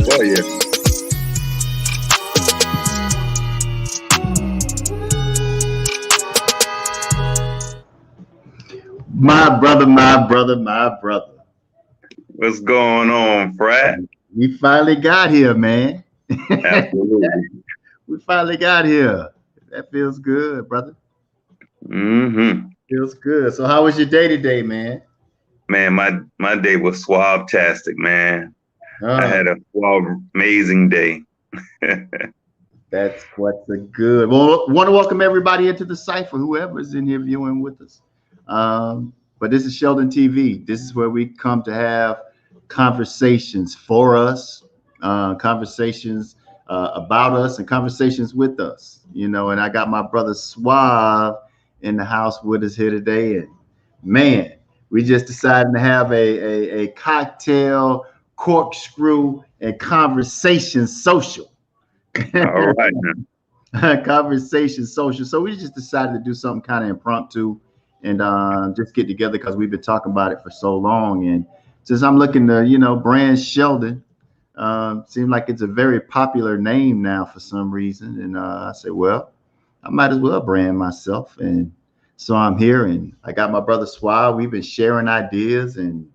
Oh yeah. My brother, my brother, my brother. What's going on, Frat? We finally got here, man. Absolutely. We finally got here. That feels good, brother. Mm-hmm. Feels good. So, how was your day today, man? Man, my day was swab-tastic, man. I Oh, had a swab amazing day. that's what's a good. Well, want to welcome everybody into the cipher, whoever's in here viewing with us. But this is Sheldon TV. This is where we come to have conversations for us, conversations about us, and conversations with us. And I got my brother Suave in the house with us here today. And man, we just decided to have a cocktail, corkscrew, and conversation social. All right. Conversation social. So we just decided to do something kind of impromptu and just get together because we've been talking about it for so long. And since I'm looking to, brand Sheldon, seems like it's a very popular name now for some reason. And I said, well, I might as well brand myself. And so I'm here and I got my brother Swab. We've been sharing ideas and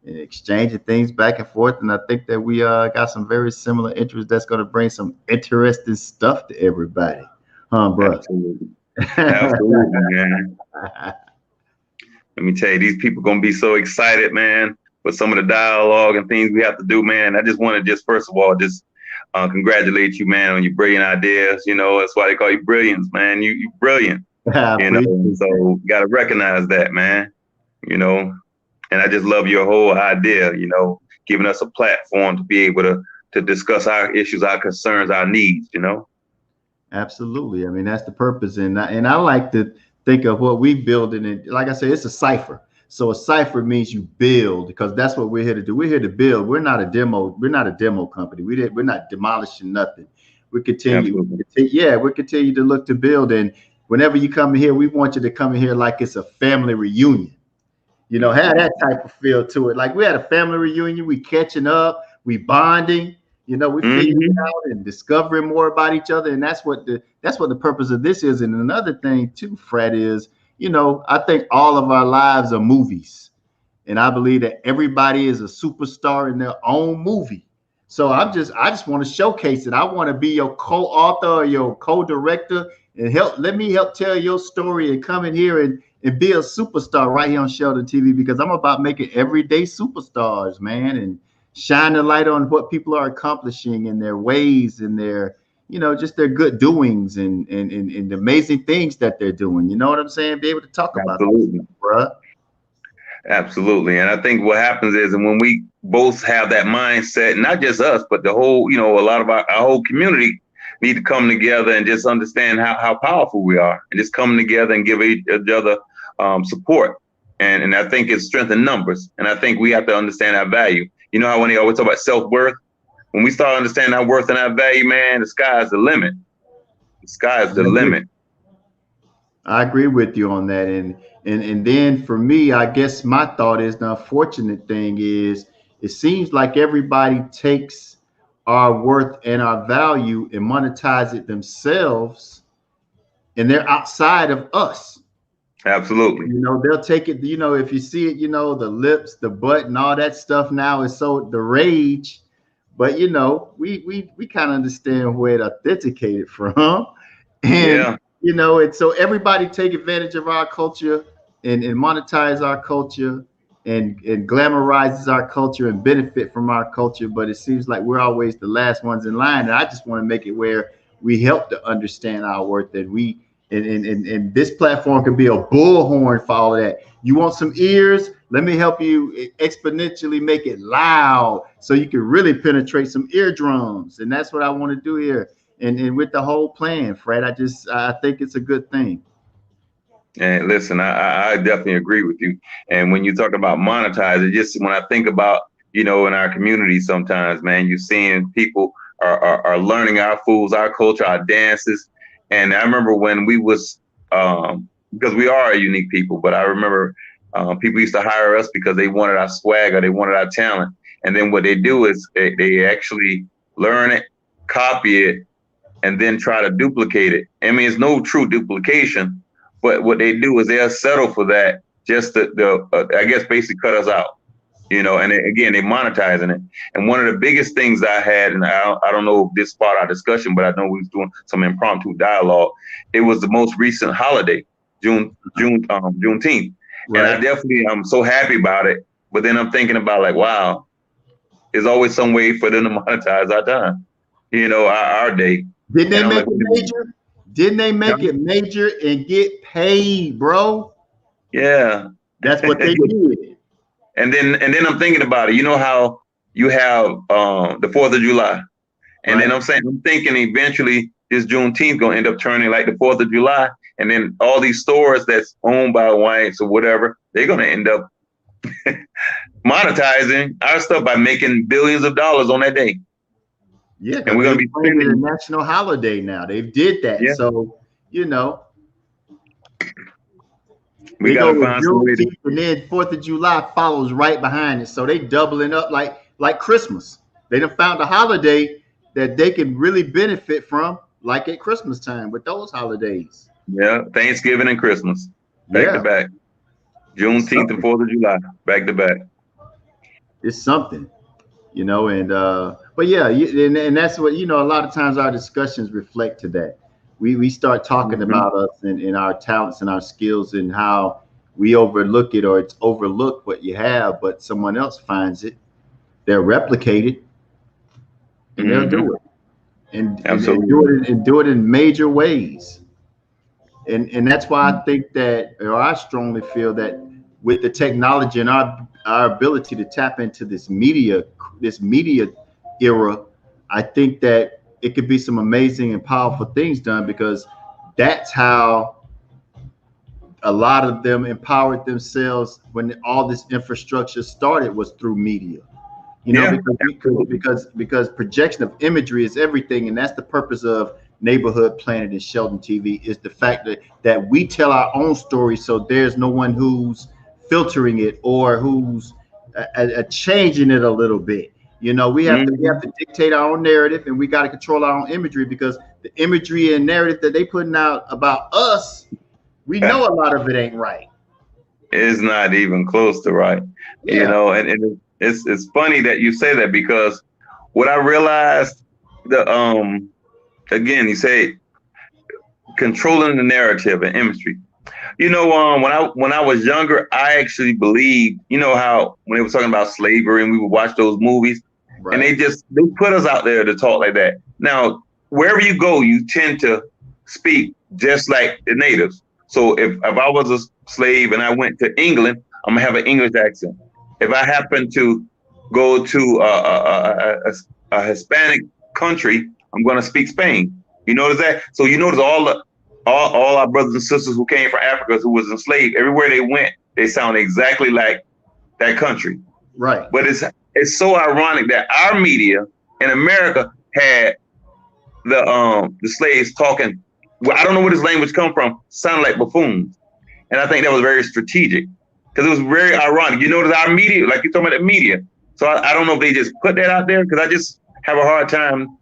exchanging things back and forth. And I think that we got some very similar interests that's going to bring some interesting stuff to everybody. Huh, bro? Absolutely. Absolutely, man. Let me tell you, these people gonna be so excited, man, with some of the dialogue and things we have to do, man. I just want to first of all, congratulate you, man, on your brilliant ideas. That's why they call you brilliance, man. You brilliant. So gotta recognize that, man. And I just love your whole idea. Giving us a platform to be able to discuss our issues, our concerns, our needs. Absolutely. I mean, that's the purpose. And I like to think of what we build in it. Like I say, it's a cipher. So a cipher means you build because that's what we're here to do. We're here to build. We're not a demo. We're not a demo company. We're not demolishing nothing. We continue. We continue to look to build. And whenever you come in here, we want you to come in here like it's a family reunion. Have that type of feel to it. Like we had a family reunion, we catching up, we bonding, we figuring out and discovering more about each other. And that's what the purpose of this is. And another thing too, Fred, is, I think all of our lives are movies. And I believe that everybody is a superstar in their own movie. So I just want to showcase it. I want to be your co-author or your co-director and let me help tell your story and come in here and be a superstar right here on Sheldon TV because I'm about making everyday superstars, man, and shine the light on what people are accomplishing in their ways and their, just their good doings and the amazing things that they're doing. You know what I'm saying? Be able to talk about it, bruh. Absolutely. And I think what happens is, and when we both have that mindset, not just us, but the whole, a lot of our whole community need to come together and just understand how powerful we are and just come together and give each other support. And I think it's strength in numbers. And I think we have to understand our value. You know how when they always talk about self-worth, when we start understanding our worth and our value, man, the sky is the limit. The sky is the limit. I agree with you on that. And then for me, I guess my thought is the unfortunate thing is it seems like everybody takes our worth and our value and monetize it themselves, and they're outside of us. Absolutely. They'll take it, if you see it, the lips, the butt, and all that stuff now is so the rage. But we kind of understand where it authenticated from. And and so everybody take advantage of our culture and monetize our culture and glamorizes our culture and benefit from our culture. But it seems like we're always the last ones in line. And I just want to make it where we help to understand our worth and and this platform can be a bullhorn for all of that. You want some ears? Let me help you exponentially make it loud so you can really penetrate some eardrums. And that's what I want to do here. And with the whole plan, Fred, I think it's a good thing. And listen, I definitely agree with you. And when you talk about monetize, it just when I think about, in our community sometimes, man, you're seeing people are learning our foods, our culture, our dances. And I remember when we was, because we are a unique people, but I remember people used to hire us because they wanted our swag or they wanted our talent. And then what they do is they actually learn it, copy it, and then try to duplicate it. I mean, it's no true duplication, but what they do is they'll settle for that just to I guess basically cut us out, you know. And again, they monetizing it. And one of the biggest things I had, and I don't know if this part of our discussion, but I know we was doing some impromptu dialogue. It was the most recent holiday, Juneteenth, Right. and I definitely I'm so happy about it. But then I'm thinking about like, wow, there's always some way for them to monetize our time, you know, our day. Didn't they And I'm make like, it major? Didn't they make it major and get paid, bro? yeah. That's what they did. And then I'm thinking about it. You know how you have the 4th of July, and Right. then I'm thinking eventually this Juneteenth gonna end up turning like the 4th of July, and then all these stores that's owned by whites or whatever, they're gonna end up monetizing our stuff by making billions of dollars on that day. Yeah, And we're gonna be spending a spending. national holiday now. They did that. Yeah, So, you know, we they go gotta with find some way to. Juneteenth and then 4th of July follows right behind it. So they doubling up like Christmas. They done found a holiday that they can really benefit from, like at Christmas time with those holidays. Yeah, Thanksgiving and Christmas back to Yeah, back. Juneteenth and 4th of July back to back. it's something, you know, and but yeah, and that's what, you know, a lot of times our discussions reflect to that. We start talking about us and our talents and our skills and how we overlook it, or it's overlooked what you have, but someone else finds it, they'll replicate it, and they'll do it, and Absolutely. do it in major ways. And that's why I think that, or I strongly feel that with the technology and our ability to tap into this media era, I think that it could be some amazing and powerful things done, because that's how a lot of them empowered themselves when all this infrastructure started, was through media. You know, Yeah, because absolutely. projection of imagery is everything, and that's the purpose of Neighborhood Planet and Sheldon TV, is the fact that we tell our own story, so there's no one who's filtering it or who's changing it a little bit. You know, we have Hmm. to dictate our own narrative, and we got to control our own imagery, because the imagery and narrative that they putting out about us, we know a lot of it ain't right. It's not even close to right, you Yeah, know. And it's funny that you say that, because what I realized, the again, you say controlling the narrative and imagery. You know, when I was younger, I actually believed, you know, how when they were talking about slavery and we would watch those movies, and right. they put us out there to talk like that. Now, wherever you go, you tend to speak just like the natives. So if I was a slave and I went to England, I'm gonna have an English accent. If I happen to go to a Hispanic country, I'm gonna speak Spain. You notice that? So you notice all our brothers and sisters who came from Africa who was enslaved, everywhere they went, they sound exactly like that country. Right. But it's so ironic that our media in America had the slaves talking. Well, I don't know where this language come from. Sounded like buffoons, and I think that was very strategic, because it was very ironic. You notice our media, like you're talking about the media. So I don't know if they just put that out there, because I just have a hard time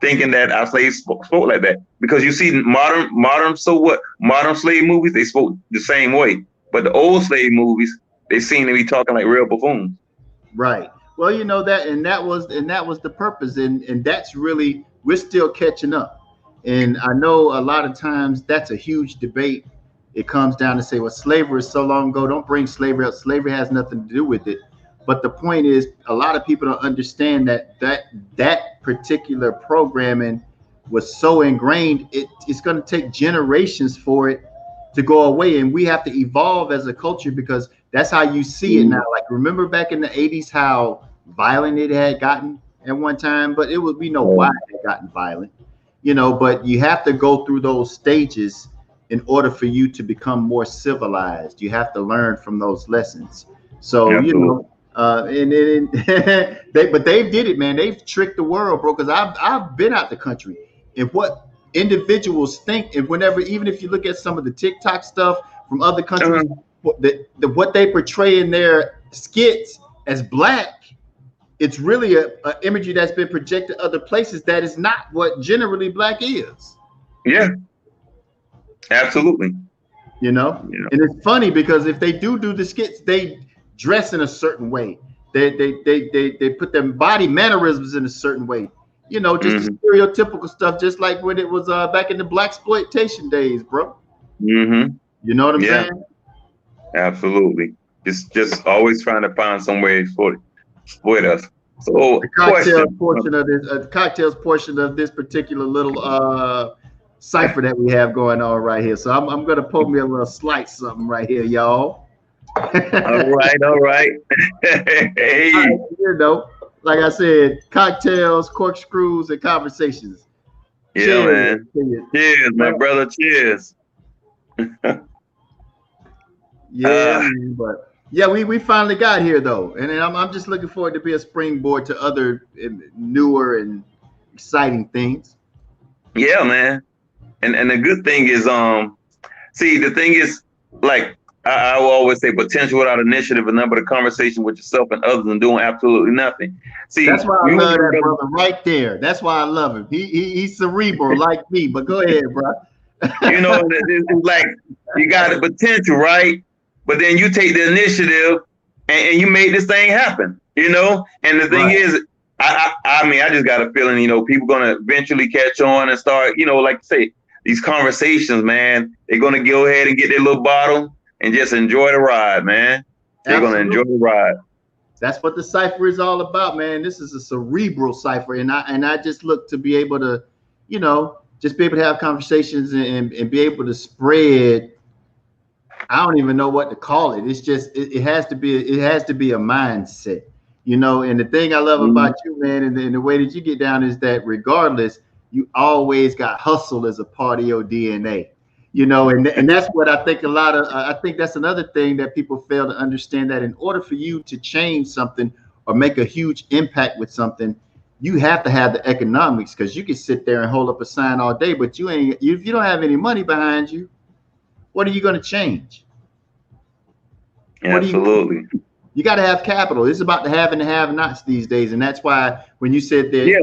thinking that our slaves spoke like that, because you see modern slave movies, they spoke the same way, but the old slave movies, they seem to be talking like real buffoons. Right. Well, you know that, and that was the purpose, and that's really, we're still catching up. And I know a lot of times that's a huge debate. It comes down to say, well, slavery is so long ago. Don't bring slavery up. Slavery has nothing to do with it. But the point is, a lot of people don't understand that particular programming was so ingrained. It's going to take generations for it to go away, and we have to evolve as a culture, because that's how you see it now. Like, remember back in the 80s how violent it had gotten at one time, but it was, we know why it had gotten violent, you know. But you have to go through those stages in order for you to become more civilized. You have to learn from those lessons. So, you Absolutely. know, and they did it, man. They've tricked the world, bro. Because I've been out the country, and what individuals think, and whenever, even if you look at some of the TikTok stuff from other countries, Uh-huh. what they portray in their skits as black, it's really a imagery that's been projected other places that is not what generally black is. Yeah, absolutely. You know, You know. and it's funny because if they do the skits, they dress in a certain way. They put their body mannerisms in a certain way. You know, just the Mm-hmm. stereotypical stuff, just like when it was back in the black exploitation days, bro. Mm-hmm. You know what I'm Yeah, saying? absolutely. Just always trying to find some way for exploit us. The So, cocktails question. portion of this, cocktails portion of this particular little cipher that we have going on right here. So I'm gonna pull me a little slice something right here, y'all. All right, all right. Hey, You know, like I said, cocktails, corkscrews, and conversations. yeah, Cheers man. to you. Cheers, my brother. Cheers. Yeah, Uh, man, but yeah, we finally got here though, and then I'm just looking forward to be a springboard to other newer and exciting things. yeah, man. And the good thing is, see, the thing is, like I will always say, potential without initiative, a number of conversation with yourself and others, and doing absolutely nothing. See, That's why I you love and your that brother, brother right there. That's why I love him. He's cerebral like me. But go ahead, bro. you know, it's like you got the potential, right? But then you take the initiative and you made this thing happen, you know? And the thing Right. is, I mean, I just got a feeling, you know, people gonna eventually catch on and start, you know, like say, these conversations, man, they're gonna go ahead and get their little bottle and just enjoy the ride, man. They're gonna enjoy Absolutely. the ride. That's what the cipher is all about, man. This is a cerebral cipher, and I just look to be able to, you know, just be able to have conversations and be able to spread. I don't even know what to call it. It's just it has to be a mindset, you know. And the thing I love Mm-hmm. about you, man, and the way that you get down is that regardless, you always got hustle as a part of your DNA, you know. And that's what I think a lot of. I think that's another thing that people fail to understand, that in order for you to change something or make a huge impact with something, you have to have the economics, because you can sit there and hold up a sign all day, but if you don't have any money behind you, what are you going to change? What are you Absolutely. You got to have capital. It's about the have and the have-nots these days, and that's why when you said that Yeah,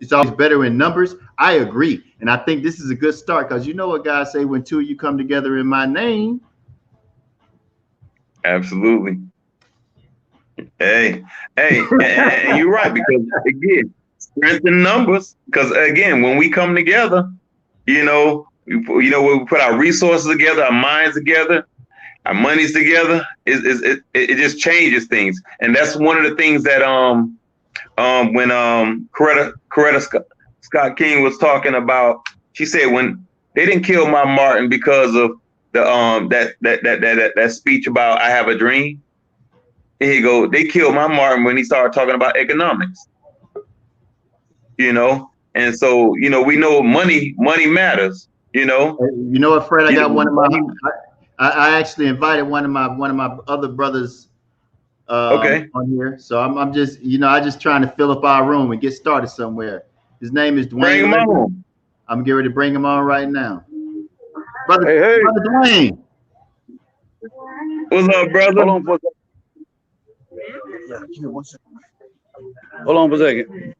it's always better in numbers, I agree, and I think this is a good start, because you know what God say, when two of you come together in my name. absolutely. Hey, hey, and you're right, because again, strength in numbers. Because again, when we come together, when we put our resources together, our minds together, our monies together, it just changes things. And that's one of the things that when Coretta Scott King was talking about, she said when they didn't kill my Martin because of the that speech about I have a dream. Here you go. They killed my Martin when he started talking about economics. You know, and so we know money matters. You know, You know what, Fred? I got one of my. money. I actually invited one of my other brothers Okay, on here, so I'm just I just trying to fill up our room and get started somewhere. His name is bring Dwayne him Leonard. on. I'm getting ready to bring him on right now, brother. Hey, hey, Brother Dwayne. What's up, brother? hold on for a second. Yeah, give me 1 second. Hold on for a second.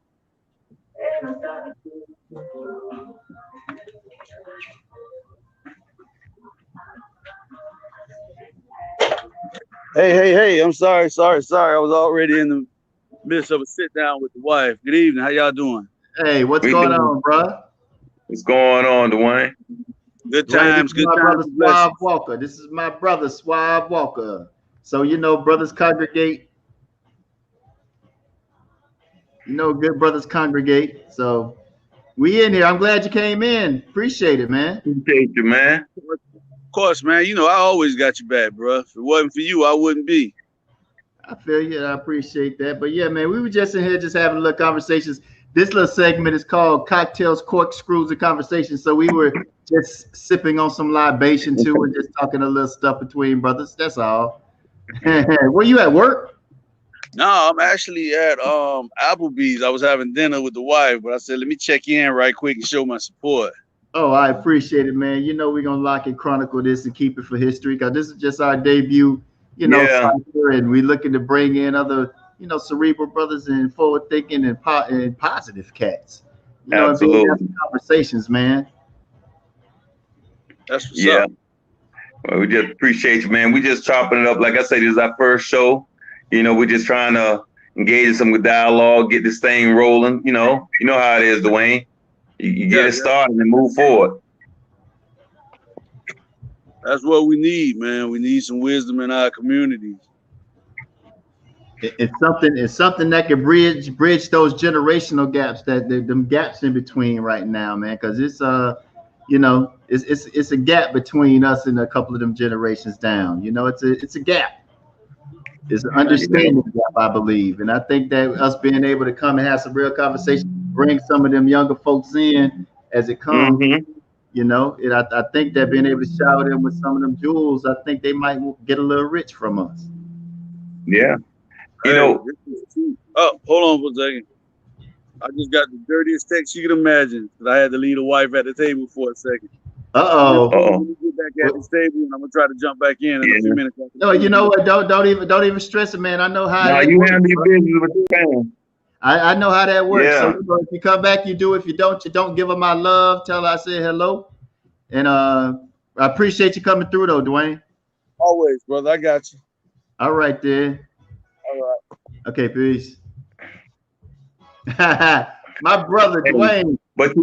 Hey, I'm sorry. I was already in the midst of a sit down with the wife. Good evening. How y'all doing? Hey, what's We going doing? on, bro? What's going on, Dwayne? Good Dwayne, this times, is good my brother times, and blessings. Suave Walker. This is my brother Suave Walker. So brothers congregate. Good brothers congregate. So we in here. I'm glad you came in. Appreciate it, man. Appreciate you, man. Of course, man. I always got your back, bro. If it wasn't for you, I wouldn't be. I feel you. I appreciate that. But yeah, man, we were just in here just having a little conversations. This little segment is called Cocktails, Corkscrews, and Conversations. So we were just sipping on some libation too and just talking a little stuff between brothers. That's all. Where you at work? No, I'm actually at Applebee's. I was having dinner with the wife, but I said, let me check in right quick and show my support. Oh, I appreciate it, man. We're gonna lock and chronicle this and keep it for history, because this is just our debut, Yeah. cipher, and we're looking to bring in other cerebral brothers and forward thinking and positive cats. And being Absolutely. having conversations, man. That's what's Yeah. up. Well, we just appreciate you, man. We just chopping it up. Like I said, this is our first show. We're just trying to engage in some dialogue, get this thing rolling. You know how it is, Dwayne. You get it started and move forward. That's what we need, man. We need some wisdom in our communities. It's something that can bridge those generational gaps, them gaps in between right now, man. Because it's it's a gap between us and a couple of them generations down. It's a gap. It's an understanding gap, I believe, and I think that us being able to come and have some real conversation, bring some of them younger folks in as it comes. And I think that being able to shower them with some of them jewels, I think they might get a little rich from us. Yeah. Oh, hold on for a second. I just got the dirtiest text you can imagine because I had to leave the wife at the table for a second. Uh-oh. Get back at the table, and I'm gonna try to jump back in a few minutes. No, you know what? Don't even stress it, man. I know how. No, you handle your business with your family. I know how that works. Yeah. So if you come back, you do. If you don't give her my love. Tell her I said hello, and I appreciate you coming through, though, Dwayne. Always, brother. I got you. All right, then. All right. Okay, peace. My brother, Dwayne. But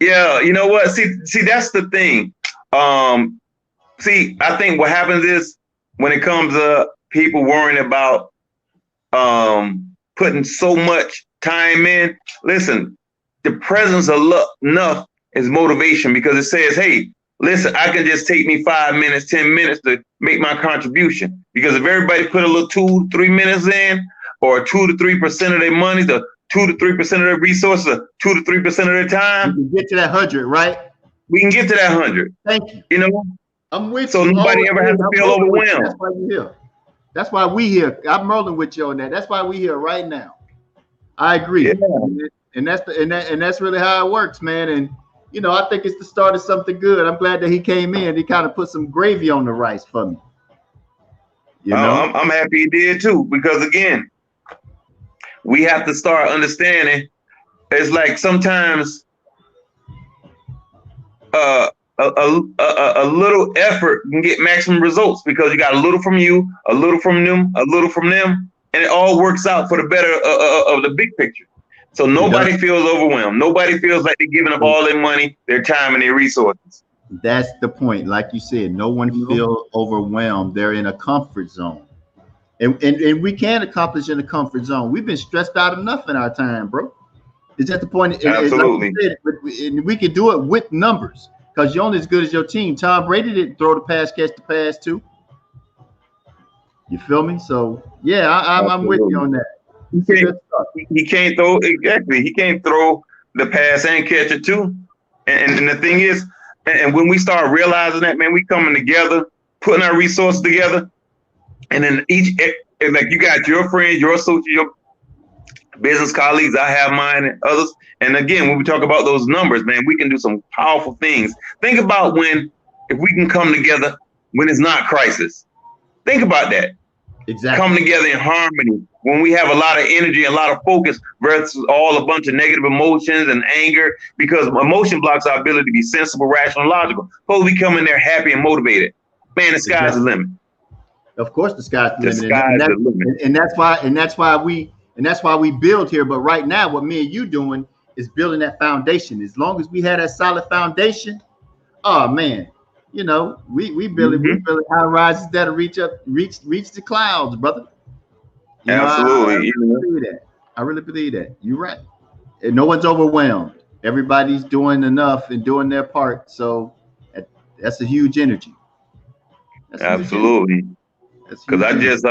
yeah, you know what? See, that's the thing. I think what happens is when it comes to people worrying about putting so much time in, listen, the presence of enough is motivation because it says, hey, listen, I can just take me 5 minutes, 10 minutes to make my contribution. Because if everybody put a little 2 to 3 minutes in, or 2 to 3% of their money, the 2 to 3% of their resources, 2 to 3% of their time, we can get to that 100, right? We can get to that 100. Thank you. I'm with you. So nobody ever has to feel overwhelmed. That's why you're here. That's why we here. I'm rolling with you on that. That's why we here right now. I agree. Yeah. And that's really how it works, man. And I think it's the start of something good. I'm glad that he came in. He kind of put some gravy on the rice for me. I'm happy he did too, because again, we have to start understanding. It's like sometimes a little effort can get maximum results because you got a little from you, a little from them, a little from them, and it all works out for the better of the big picture. So nobody feels overwhelmed. Nobody feels like they're giving up all their money, their time, and their resources. That's the point. Like you said, no one feels overwhelmed. They're in a comfort zone. And we can accomplish in a comfort zone. We've been stressed out enough in our time, bro. It's at the point. Absolutely. Like you said, and we can do it with numbers because you're only as good as your team. Tom Brady didn't throw the pass, catch the pass too. You feel me? So yeah, I'm with you on that. He can't throw exactly. He can't throw the pass and catch it too. And the thing is, and when we start realizing that, man, we coming together, putting our resources together, and then like you got your friends, your associates, your business colleagues, I have mine and others. And again, when we talk about those numbers, man, we can do some powerful things. Think about if we can come together when it's not crisis. Think about that. Exactly. Come together in harmony when we have a lot of energy, a lot of focus versus all a bunch of negative emotions and anger, because emotion blocks our ability to be sensible, rational, logical. Supposed we come in there happy and motivated. Man, the sky's the limit. Of course, the sky's the limit. And that's why we build here. But right now, what me and you doing is building that foundation. As long as we have that solid foundation, oh man, we building high rises that'll reach the clouds, brother. Absolutely. I really believe that. You're right. And no one's overwhelmed. Everybody's doing enough and doing their part. So that's a huge energy. Absolutely. Because I just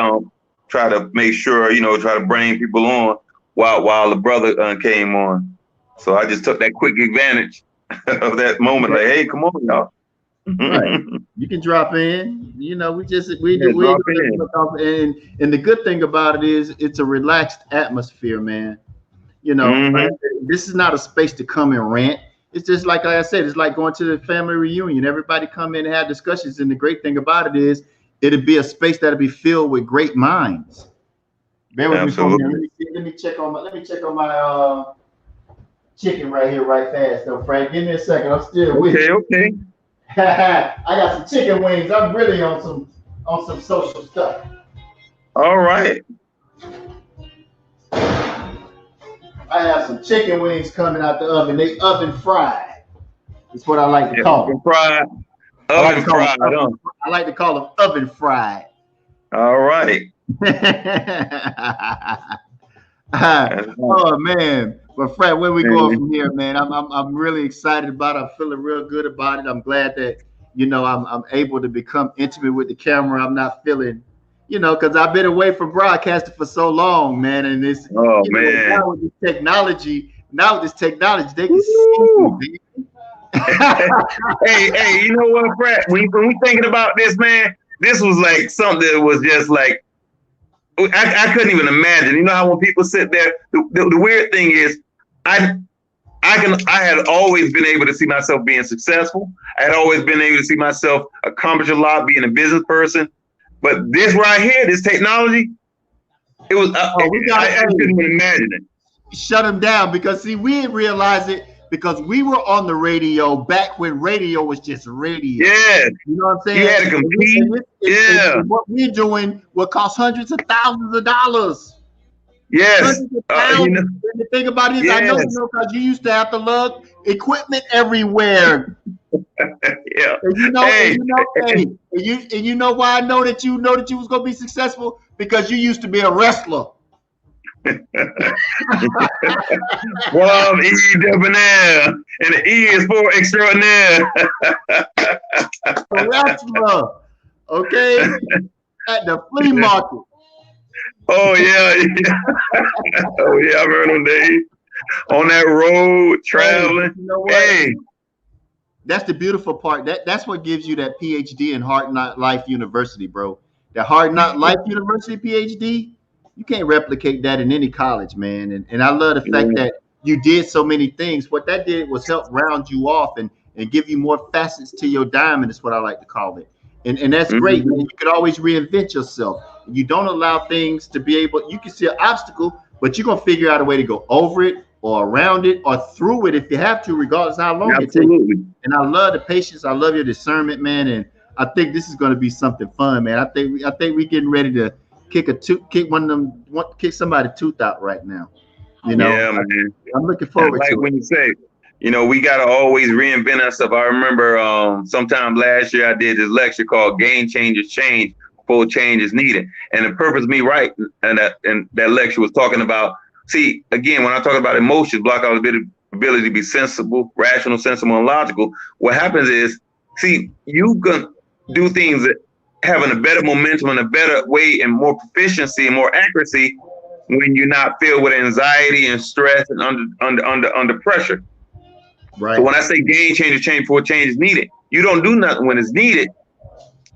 try to make sure, try to bring people on while the brother came on. So I just took that quick advantage of that moment. Like, hey, come on, y'all. Right. You can drop in. We drop in. And the good thing about it is it's a relaxed atmosphere, man. This is not a space to come and rant. It's just like I said, it's like going to the family reunion. Everybody come in and have discussions. And the great thing about it is it'll be a space that'll be filled with great minds. Bear with me for a Absolutely. minute. Let me check on my chicken right here, right fast though, Frank. Give me a second. I'm still with Okay, you. okay. I got some chicken wings. I'm really on some social stuff. All right. I have some chicken wings coming out the oven. They oven fried. That's what I like to Yeah, call oven them. fried. I like to Oven call them fried, huh? I like to call them oven fried. All right. That's right. Oh man, but Fred, where we going Man. from here, man? I'm really excited about it. I'm feeling real good about it. I'm glad that I'm able to become intimate with the camera. I'm not feeling, because I've been away from broadcasting for so long, man. And it's Oh man. now with this technology, they can see Woo. me. Hey, you know what, Brett? When we thinking about this, man, this was like something that was just like I couldn't even imagine. You know how when people sit there, the weird thing is, I had always been able to see myself being successful. I had always been able to see myself accomplish a lot, being a business person. But this right here, this technology, it was I couldn't even imagine it. Shut them down because see, we didn't realize it because we were on the radio back when radio was just radio. Yeah, you know what I'm saying? You had to compete. And what we're doing will cost hundreds of thousands of dollars. Yes. Hundreds of thousands. The thing about it is, I know because you used to have to lug equipment everywhere. Yeah. And you know why I know that you was gonna be successful? Because you used to be a wrestler. Well, E debonair, and the E is for extraordinaire. A wrestler, okay, at the flea market. Oh yeah. Oh yeah, I've heard them days on that road traveling. Hey, you know what? That's the beautiful part. That's what gives you that PhD in Hard Knock Life University, bro. The Hard Knock Life University PhD. You can't replicate that in any college, man. And I love the fact that you did so many things. What that did was help round you off and give you more facets to your diamond, is what I like to call it. And that's great, man. You could always reinvent yourself. You don't allow things to be able, you can see an obstacle, but you're going to figure out a way to go over it or around it or through it if you have to, regardless of how long it takes. And I love the patience. I love your discernment, man. And I think this is going to be something fun, man. I think we're getting ready to kick somebody's tooth out right now. Yeah, man. I'm looking forward to it. When you say, we got to always reinvent ourselves. I remember sometime last year I did this lecture called "Game Changers Change Before Change is Needed," and the purpose of me writing and that lecture was talking about. See, again, when I talk about emotions, block out the ability to be sensible, rational, sensible, and logical. What happens is, see, you can do things that having a better momentum and a better way and more proficiency and more accuracy when you're not filled with anxiety and stress and under pressure. Right. So when I say game changer, change before change is needed, you don't do nothing when it's needed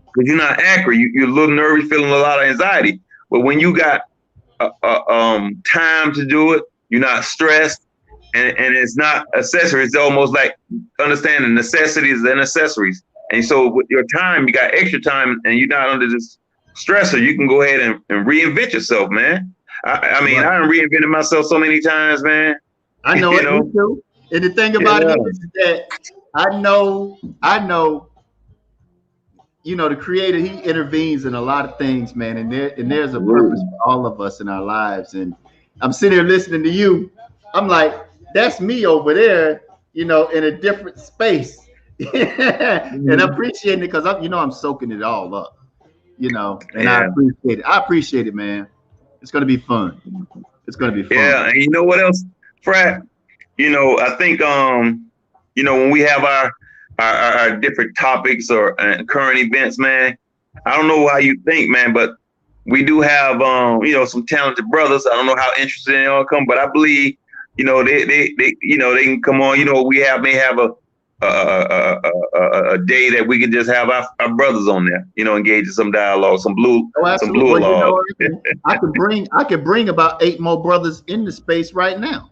because you're not accurate. You're a little nervous, feeling a lot of anxiety. But when you got time to do it, you're not stressed, and it's not accessory. It's almost like understanding necessities and accessories. And so with your time, you got extra time and you're not under this stressor. You can go ahead and reinvent yourself, man. I mean, I reinvented myself so many times, man. I know it, me too. And the thing about it is that I know, the Creator, He intervenes in a lot of things, man. And there's a purpose for all of us in our lives. And I'm sitting here listening to you. I'm like, that's me over there, in a different space. And appreciating it because I'm soaking it all up, and I appreciate it. I appreciate it, man. It's gonna be fun. It's gonna be fun. Yeah, and you know what else, Frat? I think when we have our different topics or current events, man, I don't know how you think, man, but we do have some talented brothers. I don't know how interested they all come, but I believe they can come on. We may have a day that we can just have our brothers on there, engage in some dialogue, some blue log. I could bring about 8 more brothers in the space right now.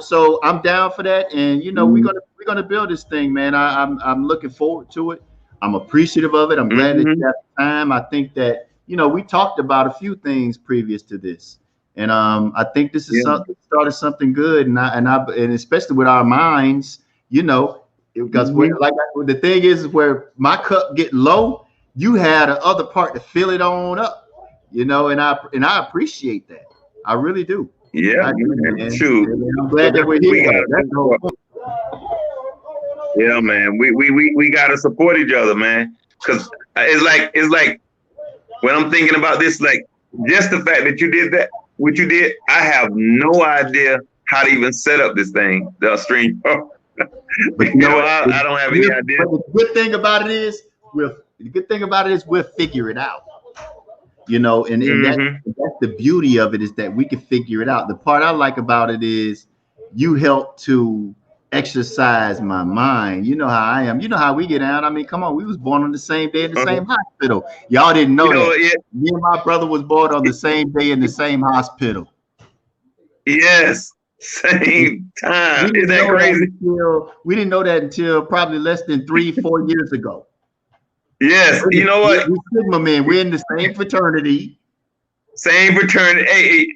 So I'm down for that, and we're gonna build this thing, man. I'm looking forward to it. I'm appreciative of it. I'm glad that you have time. I think that we talked about a few things previous to this, And I think this is something started something good, and especially with our minds, you know, because the thing is where my cup get low, you had the other part to fill it on up, you know, and I appreciate that. I really do. Yeah, I do, man. man. Shoot. And I'm glad that we're here. That's the whole point. Yeah, man. We gotta support each other, man. Cause it's like when I'm thinking about this, like just the fact that you did that, what you did, I have no idea how to even set up this thing, the stream. But you know what? I don't have any idea. But the good thing about it is we'll figure it out. You know, and that's the beauty of it, is that we can figure it out. The part I like about it is you help to exercise my mind. You know how I am. You know how we get down. I mean, come on, we was born on the same day in the same hospital. Y'all didn't know that. Yeah. Me and my brother was born on the same day in the same hospital. Yes, same time. Isn't that crazy? We didn't know that until probably less than 3-4 years ago. Yes, you know what? We're Sigma men. We're in the same fraternity. Same fraternity. Hey,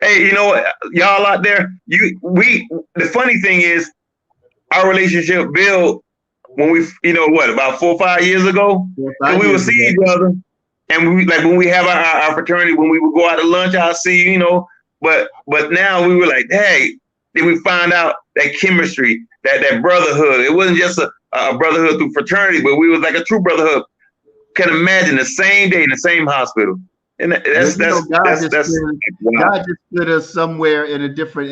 hey, you know what? Y'all out there, the funny thing is our relationship built when we, you know what, about 4 or 5 years ago? And we would see each other. And we, like when we have our fraternity, when we would go out to lunch, I'll see you, you know. But now we were like, hey, then we find out that chemistry, that brotherhood. It wasn't just a brotherhood through fraternity, but we was like a true brotherhood. Can imagine the same day in the same hospital, and God just put us somewhere in a different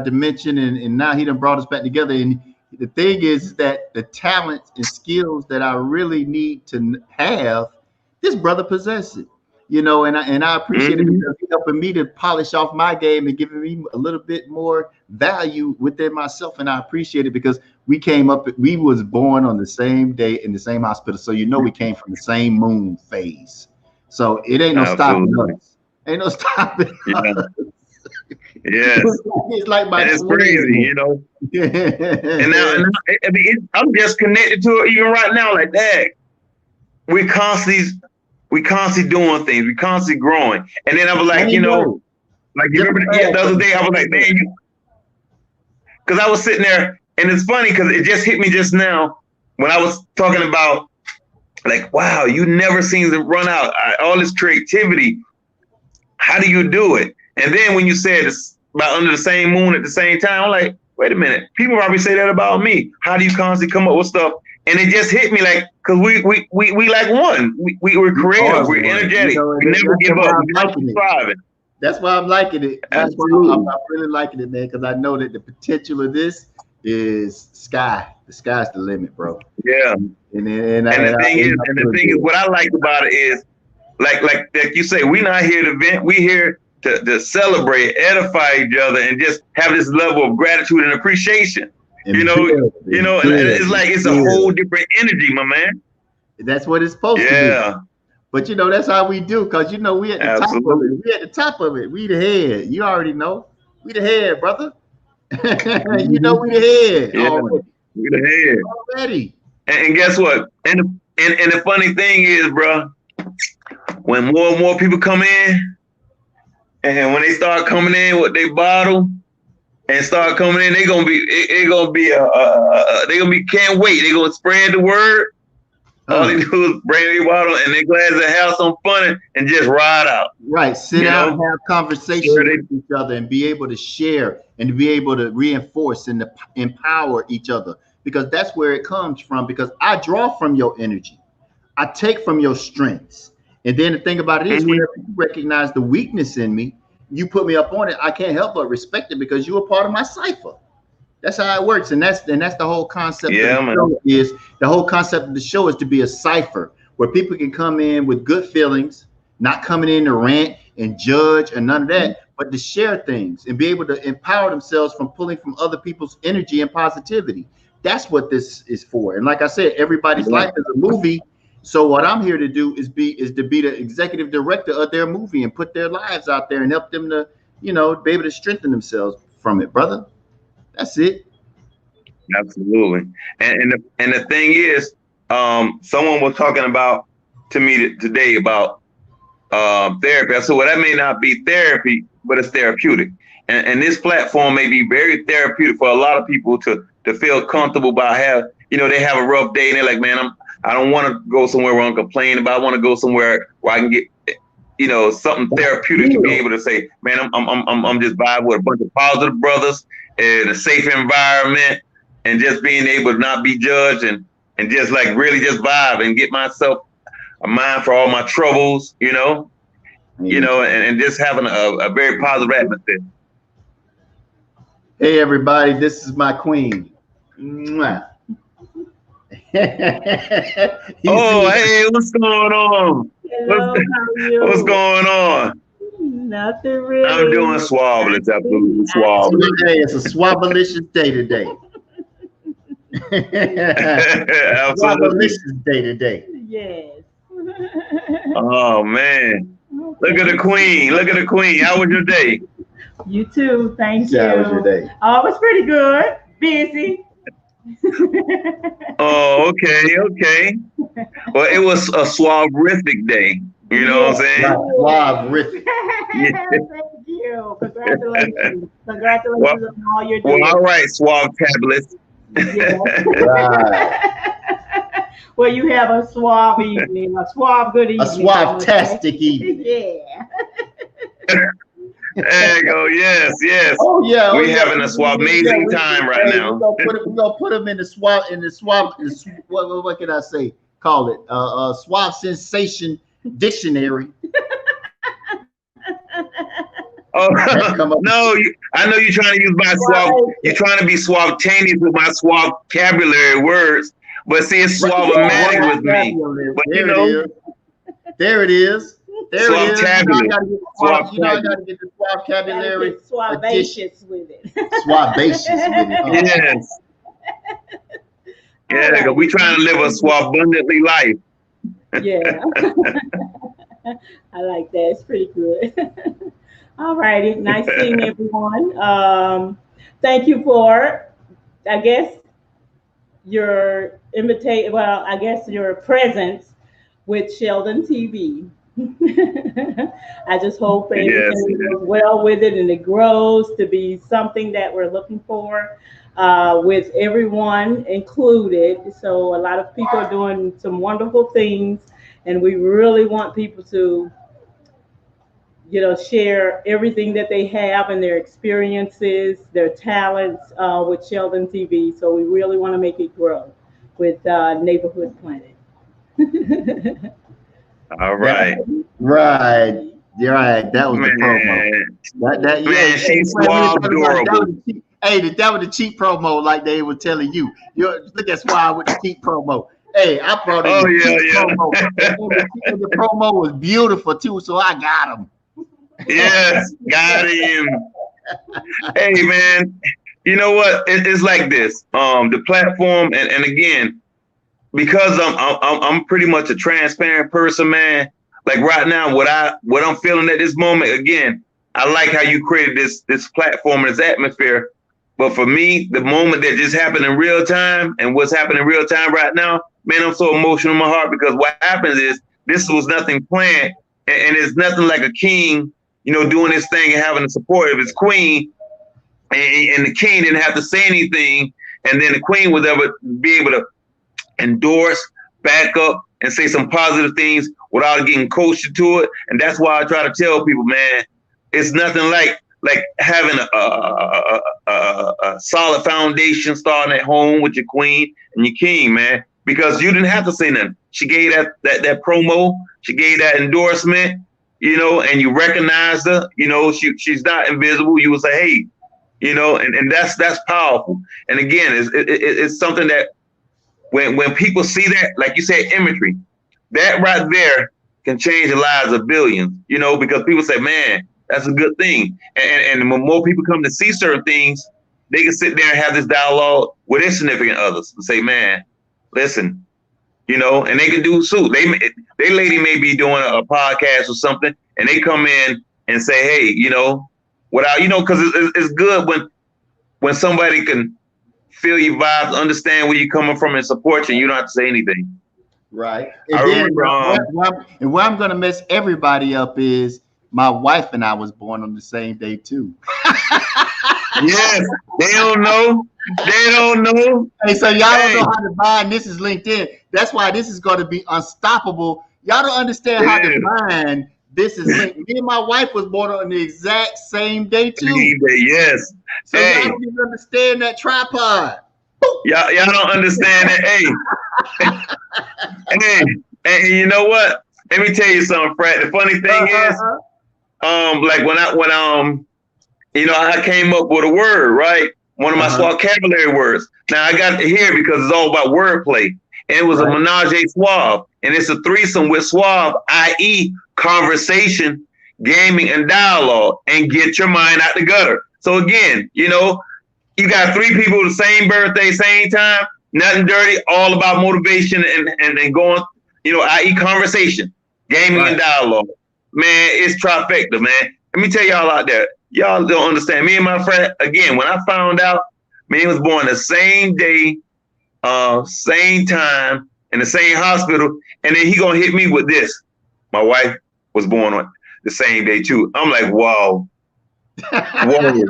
dimension, and now He done brought us back together. And the thing is that the talents and skills that I really need to have, this brother possesses it. You know, and I appreciate it because he's helping me to polish off my game and giving me a little bit more value within myself. And I appreciate it because we was born on the same day in the same hospital. So, you know, we came from the same moon phase. So it ain't no stopping us. Ain't no stopping us. Yes. It's like my it's crazy, you know. And now I mean, I'm just connected to it even right now, like that. We constantly doing things. We constantly growing. And then I was like, you know, like you remember the other day, I was like, man, because I was sitting there, and it's funny because it just hit me just now when I was talking about, like, wow, you never seem to run out. All this creativity. How do you do it? And then when you said it's about under the same moon at the same time, I'm like, wait a minute. People probably say that about me. How do you constantly come up with stuff? And it just hit me like, because we like one. We're creative. We're energetic. You know, we never give up. We're striving. That's why I'm liking it. That's why I'm really liking it, man, because I know that the potential of this is sky. The sky's the limit, bro. Yeah. And the thing is, what I like about it is, like you say, we're not here to vent. We're here to celebrate, edify each other, and just have this level of gratitude and appreciation. And and it's like it's a whole different energy, my man. That's what it's supposed to be. Yeah. But you know, that's how we do, because you know we at the top of it. We at the top of it. We the head. You already know. We the head, brother. You know we the head. Yeah. Already. We the head. Already. And guess what? And the funny thing is, bro, when more and more people come in, and when they start coming in with their bottle and start coming in, they're gonna be can't wait. They're gonna spread the word. All they do is bring their bottle and they're glad to have some fun and just ride out. Right. Sit down and have conversation with each other and be able to share and to be able to reinforce and to empower each other, because that's where it comes from. Because I draw from your energy. I take from your strengths. And then the thing about it is, whenever you recognize the weakness in me, you put me up on it, I can't help but respect it because you're a part of my cipher. That's how it works. And that's the whole concept of the show is. The whole concept of the show is to be a cipher where people can come in with good feelings, not coming in to rant and judge and none of that, but to share things and be able to empower themselves from pulling from other people's energy and positivity. That's what this is for. And like I said, everybody's life is a movie. So what I'm here to do is to be the executive director of their movie and put their lives out there and help them to, you know, be able to strengthen themselves from it, brother. That's it. Absolutely. And the thing is, someone was talking about to me today about therapy. So well, that may not be therapy, but it's therapeutic. And this platform may be very therapeutic for a lot of people to feel comfortable about they have a rough day and they're like, man, I don't want to go somewhere where I'm complaining, but I want to go somewhere where I can get something therapeutic to be able to say, man, I'm just vibing with a bunch of positive brothers in a safe environment and just being able to not be judged and just like really just vibe and get myself a mind for all my troubles, and just having a very positive atmosphere. Hey everybody, this is my queen. Mwah. Oh, hey, what's going on? Hello, how are you? What's going on? Nothing really. I'm doing swabble. It's absolutely swabble. Hey, it's a swabblicious day today. Swabblicious day today. Yes. Oh man. Look at the queen. Look at the queen. How was your day? You too. Thank you. How was your day? Oh, it was pretty good. Busy. Oh, okay. Well, it was a swaberific day. You know what I'm saying? Swaberific. Yeah. Thank you. Congratulations. Congratulations on all your Well, all right, swab tablets. Yeah. Right. Well, you have a swab evening, a swab good evening. A swab-tastic evening. Yeah. There you go. Yes. Oh yeah. We're having a swab amazing time right now. We're gonna put them in the swab. What can I say? Call it swab sensation dictionary. Oh no! I know you're trying to use my swab. You're trying to be swabtaneous with my swabcabulary words, but see, it's swab-o-matic with me. But there it is. Swab-tabular. You know, I gotta get the swabcabulary. Swabacious with it. Swabacious with it. Yes. Yeah, because we trying to live a swabundantly life. Yeah. I like that. It's pretty good. All righty. Nice seeing everyone. Thank you for, I guess, your invitation. Well, I guess your presence with Sheldon TV. I just hope everything goes well with it and it grows to be something that we're looking for with everyone included. So a lot of people are doing some wonderful things and we really want people to share everything that they have and their experiences, their talents with Sheldon TV. So we really want to make it grow with Neighborhood Planet. All right. Right. That was the promo. Man, she's swab adorable. Hey, that was the cheap promo, like they were telling you. Look at Swab with the cheap promo. Hey, I brought in the cheap promo. And the promo was beautiful too, so I got him. Yes, got him. Hey, man, you know what? It's like this. The platform, and again, because I'm pretty much a transparent person, man. Like right now, what I'm feeling at this moment, again, I like how you created this platform and this atmosphere. But for me, the moment that just happened in real time and what's happening in real time right now, man, I'm so emotional in my heart because what happens is this was nothing planned, and it's nothing like a king, doing his thing and having the support of his queen, and the king didn't have to say anything, and then the queen was able to be able to endorse, back up, and say some positive things without getting coached to it. And that's why I try to tell people, man, it's nothing like having a solid foundation starting at home with your queen and your king, man, because you didn't have to say nothing. She gave that promo, she gave that endorsement, and you recognized her, she's not invisible. You would say, hey, and that's powerful. And again, it's something that when people see that, like you said, imagery, that right there can change the lives of billions, because people say, man, that's a good thing. And when more people come to see certain things, they can sit there and have this dialogue with their significant others and say, man, listen, and they can do so. They lady may be doing a podcast or something, and they come in and say, hey, because it's good when somebody can feel your vibes, understand where you're coming from, and support you, and you don't have to say anything. Right. I And then remember, where I'm gonna mess everybody up is my wife and I was born on the same day too. yes, they don't know. They don't know. Hey, so y'all don't Hey, know how divine this is linked in. That's why this is going to be unstoppable. Y'all don't understand how it divine this is linked. Me and my wife was born on the exact same day too. is. Yes. So y'all Hey, don't even understand that tripod. y'all don't understand it. Hey, hey, and you know what? Let me tell you something, Fred. The funny thing is, like when I came up with a word, right? One of my vocabulary words. Now I got to hear because it's all about wordplay. And it was a menage a suave. And it's a threesome with suave, i.e. conversation, gaming, and dialogue. And get your mind out the gutter. So again, you got three people the same birthday, same time, nothing dirty, all about motivation and going, i.e. conversation, gaming, and dialogue. Man, it's trifecta, man. Let me tell y'all out there, y'all don't understand. Me and my friend, again, when I found out, man, he was born the same day, same time, in the same hospital, and then he gonna hit me with this. My wife was born on the same day too. I'm like, wow. Whoa.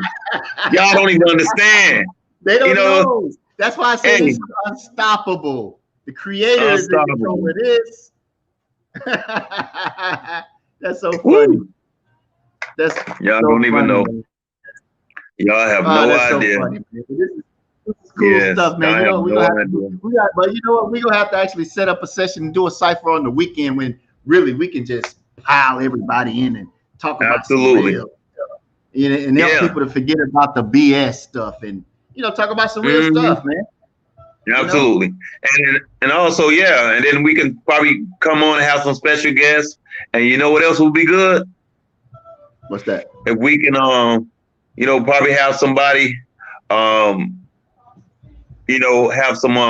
Y'all don't even understand. They don't know. That's why I say this is unstoppable. The creator is in control of this. That's so funny. That's y'all so don't even know. Man. Y'all have no idea. So funny, this is cool stuff, man. But you know what? We're gonna have to actually set up a session and do a cipher on the weekend when really we can just pile everybody in and talk about some real stuff. And help people to forget about the BS stuff and talk about some real stuff, man. Absolutely. And also, and then we can probably come on and have some special guests. And you know what else would be good? What's that? If we can probably have somebody have some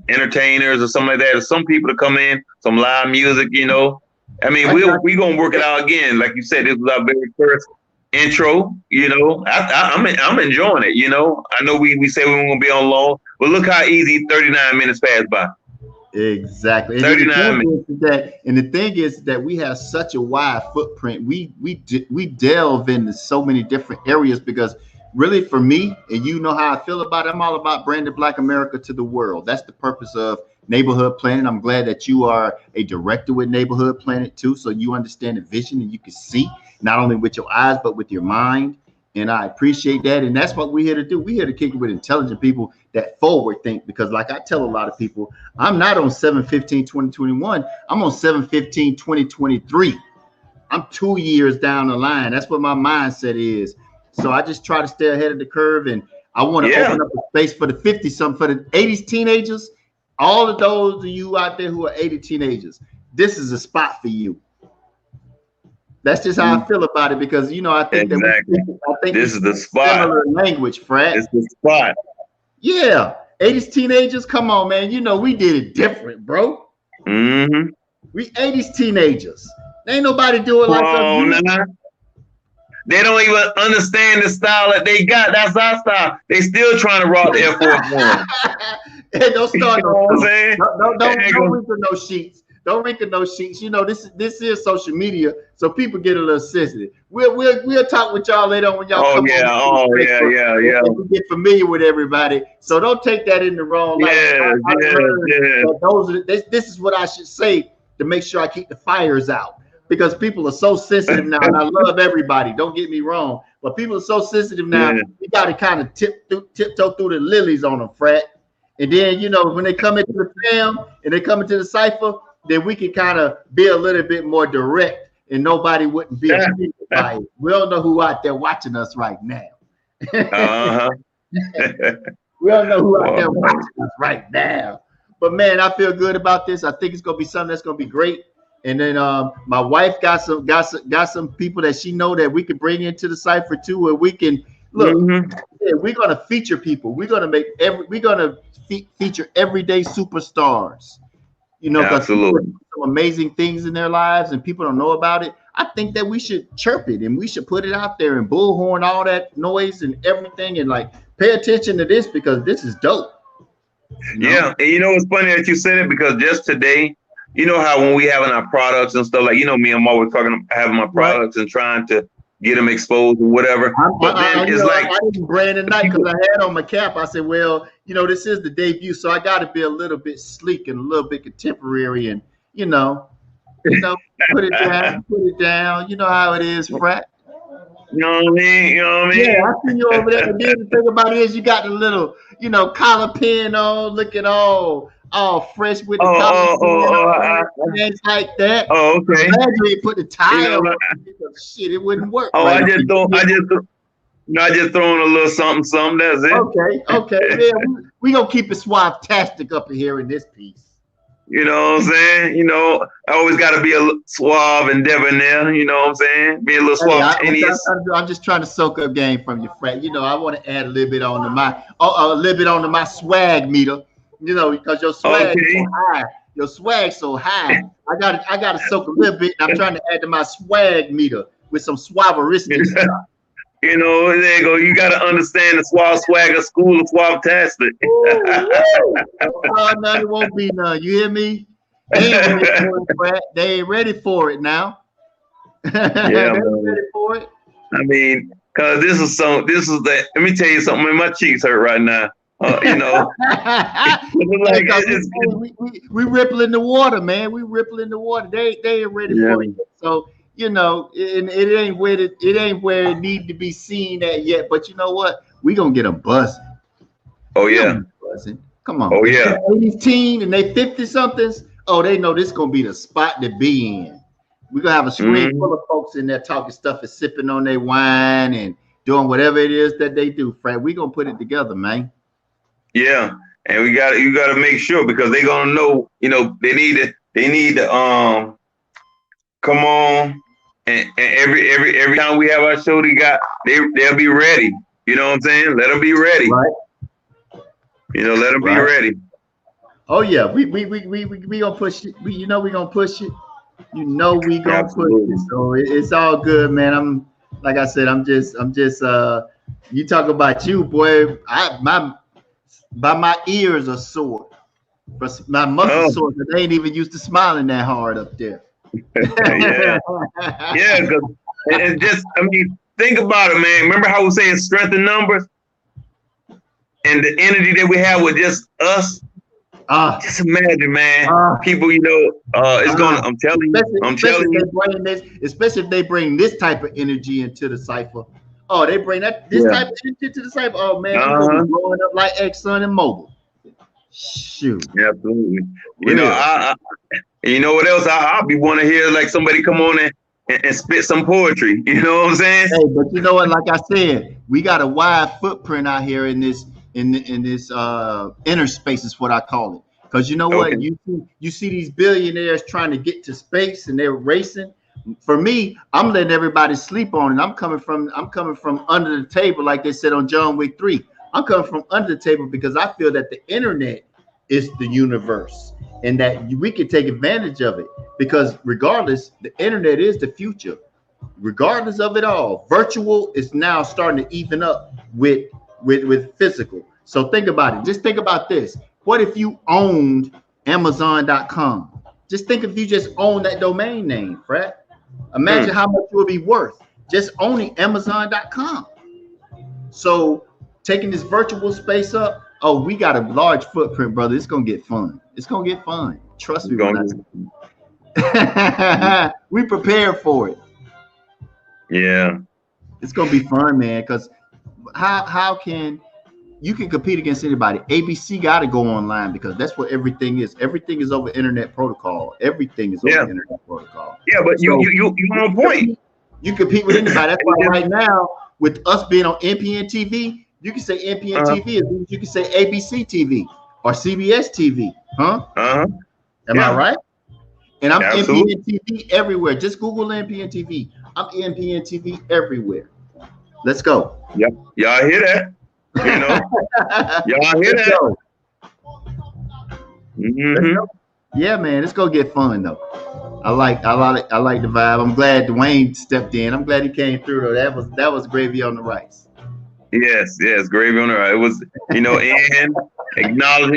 entertainers or something like that, or some people to come in, some live music, I mean, we're gonna work it out again. Like you said, this was our very first intro, I'm enjoying it, I know we say we won't be on long, but look how easy 39 minutes passed by. Exactly. 39 minutes. And the thing is that we have such a wide footprint. We delve into so many different areas because really for me, and you know how I feel about it, I'm all about branding Black America to the world. That's the purpose of Neighborhood Planet. I'm glad that you are a director with Neighborhood Planet too, so you understand the vision and you can see not only with your eyes but with your mind. And I appreciate that. And that's what we're here to do. We're here to kick it with intelligent people that forward think, because like I tell a lot of people, I'm not on 7/15/2021. I'm on 7/15/2023. I'm 2 years down the line. That's what my mindset is. So I just try to stay ahead of the curve, and I want to open up a space for the 50-something, for the 80s teenagers. All of those of you out there who are 80 teenagers, this is a spot for you. That's just how I feel about it, because I think this is the spot. Similar language, Fred. It's the spot. Yeah, 80s teenagers. Come on, man. We did it different, bro. Mm-hmm. We 80s teenagers. Ain't nobody do it like us. Nah. They don't even understand the style that they got. That's our style. They still trying to rock the Air Force One. Hey, don't start. You know what I'm saying? Don't wrinkle no sheets. Don't wrinkle no sheets. This is social media, so people get a little sensitive. We'll talk with y'all later on when y'all come on. Yeah. We get familiar with everybody, so don't take that in the wrong light. This is what I should say to make sure I keep the fires out, because people are so sensitive now, and I love everybody. Don't get me wrong, but people are so sensitive now. You got to kind of tiptoe through the lilies on them, Fred. And then when they come into the fam and they come into the cipher, then we can kind of be a little bit more direct, and nobody wouldn't be offended by it. We don't know who out there watching us right now. We don't know who out there watching us right now. But man, I feel good about this. I think it's gonna be something that's gonna be great. And then my wife got some people that she know that we can bring into the cipher too, where we can look. We're gonna feature people. We're gonna feature everyday superstars. Because people do some amazing things in their lives and people don't know about it. I think that we should chirp it and we should put it out there and bullhorn all that noise and everything, and like pay attention to this, because this is dope. You know? Yeah, and you know it's funny that you said it because just today, you know how when we having our products and stuff, like you know me, I'm always talking having my products and trying to get them exposed or whatever. But then it's like I didn't brand tonight because I had on my cap. I said, well, you know, this is the debut, so I got to be a little bit sleek and a little bit contemporary, and you know, put it down. You know how it is, frat. you know what I mean? You know what I mean? Yeah, I see you over there. And then the thing about it is, you got the little, collar pin on, looking all fresh with the collar pin on, things like that. Oh, okay. I'm glad you didn't put the tie on. Shit, it wouldn't work. Right? I just throwing a little something. That's it. Okay. Yeah, we gonna keep it suave-tastic up in here in this piece. You know what I'm saying? You know, I always got to be a suave and debonair. You know what I'm saying? Be a little suave. I'm just trying to soak up game from you, Fred. You know, I want to add a little bit onto my swag meter. You know, because your swag is so high. Your swag's so high. I got to soak a little bit. And I'm trying to add to my swag meter with some suaveristic stuff. You know, there you go. You got to understand the Suave Swagger School of Suave-tastic. Oh, no, it won't be none. You hear me? They ain't ready for it now. Yeah, ready for it. I mean, cause this is that. Let me tell you something. Man, my cheeks hurt right now. You know, we rippling the water, man. We rippling the water. They ain't ready for it. So. You know, and it ain't where it need to be seen at yet. But you know what? We gonna get them buzzing. Oh yeah, buzzing. Come on. Oh yeah. 80s teen and they 50 somethings. Oh, they know this gonna be the spot to be in. We gonna have a screen full of folks in there talking stuff and sipping on their wine and doing whatever it is that they do. Fred, we gonna put it together, man. Yeah, and you gotta make sure because they gonna know. You know, they need to come on. And every time we have our show, they'll be ready. You know what I'm saying? Let them be ready. Right. You know, let them be ready. Oh yeah, we gonna push it. We gonna push it. You know we gonna push it. So it's all good, man. I'm like I said, I'm just you talk about you, boy. My ears are sore. My muscles sore. They ain't even used to smiling that hard up there. Yeah, because and just think about it, man. Remember how we saying strength in numbers, and the energy that we have with just us. Just imagine, man. People, it's gonna. I'm telling you. Especially if they bring this type of energy into the cipher. Oh, they bring this type of energy to the cipher. Oh man, we're gonna be blowing up like Exxon and Mobil. Shoot. Yeah, absolutely. You know, you know what else? I'll be want to hear like somebody come on and spit some poetry. You know what I'm saying? Hey, but you know what? Like I said, we got a wide footprint out here in this inner space is what I call it. Because you know what? You see these billionaires trying to get to space and they're racing. For me, I'm letting everybody sleep on it. I'm coming from under the table, like they said on John Wick 3. I'm coming from under the table because I feel that the internet is the universe and that we can take advantage of it because regardless, the internet is the future. Regardless of it all, virtual is now starting to even up with physical. So think about it. Just think about this. What if you owned Amazon.com? Just think if you just own that domain name, Fred. Imagine how much it would be worth just owning Amazon.com. So taking this virtual space up, we got a large footprint, brother. It's gonna get fun. It's gonna get fun. Trust me. We prepared for it. Yeah. It's gonna be fun, man. Because how can you compete against anybody? ABC got to go online because that's what everything is. Everything is over internet protocol. Everything is over internet protocol. Yeah, but you on point. You compete with anybody. That's why right now with us being on NPN TV. You can say NPN TV as you can say ABC TV or CBS TV, huh? Am I right? And I'm NPN TV everywhere. Just Google NPN TV. I'm NPN TV everywhere. Let's go. Yep. Y'all hear that? You know? Y'all hear that? Mm-hmm. Yeah, man. Let's go get fun though. I like the vibe. I'm glad Dwayne stepped in. I'm glad he came through though. That was gravy on the rice. Yes, gravy on the rice. It was, and Acknowledge,